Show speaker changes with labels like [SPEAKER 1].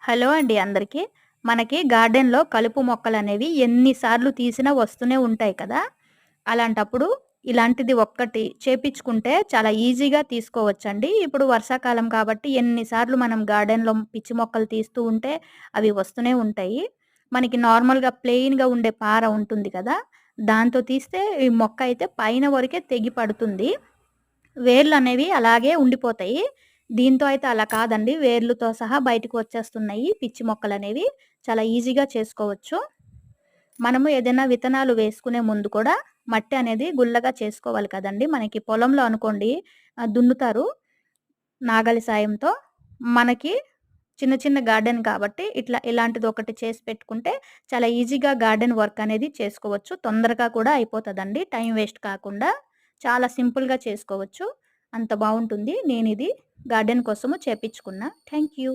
[SPEAKER 1] Hello అండి అందరికీ. మనకి గార్డెన్‌లో కలుపు మొక్కలనేవి ఎన్ని సార్లు తీసినా వస్తూనే ఉంటాయి కదా! అలాంటప్పుడు ఇలాంటిది ఒక్కటి చేపిచ్చుకుంటే చాలా ఈజీగా తీసుకోవచ్చండి. ఇప్పుడు వర్షాకాలం కాబట్టి ఎన్ని సార్లు మనం గార్డెన్‌లో పిచ్చి మొక్కలు తీస్తూ ఉంటే అవి వస్తూనే ఉంటాయి. మనకి నార్మల్‌గా ప్లెయిన్‌గా ఉండే పార ఉంటుంది కదా! దాంతో తీస్తే ఈ మొక్క అయితే పైన వరకే తెగి పడుతుంది. వేర్లనేవి అలాగే ఉండిపోతాయి. దీంతో అయితే అలా కాదండి. వేర్లుతో సహా బయటకు వచ్చేస్తున్నాయి పిచ్చి మొక్కలనేవి. చాలా ఈజీగా చేసుకోవచ్చు. మనము ఏదైనా విత్తనాలు వేసుకునే ముందు కూడా మట్టి అనేది గుల్లగా చేసుకోవాలి కదండీ! మనకి పొలంలో అనుకోండి దున్నుతారు నాగలి సాయంతో. మనకి చిన్న చిన్న గార్డెన్ కాబట్టి ఇలాంటిది ఒకటి చేసి పెట్టుకుంటే చాలా ఈజీగా గార్డెన్ వర్క్ అనేది చేసుకోవచ్చు. తొందరగా కూడా అయిపోతదండి. టైం వేస్ట్ కాకుండా చాలా సింపుల్‌గా చేసుకోవచ్చు. అంత బావుంటుంది. నేనిది గార్డెన్ కోసము చేపిచ్చుకున్నా. Thank you.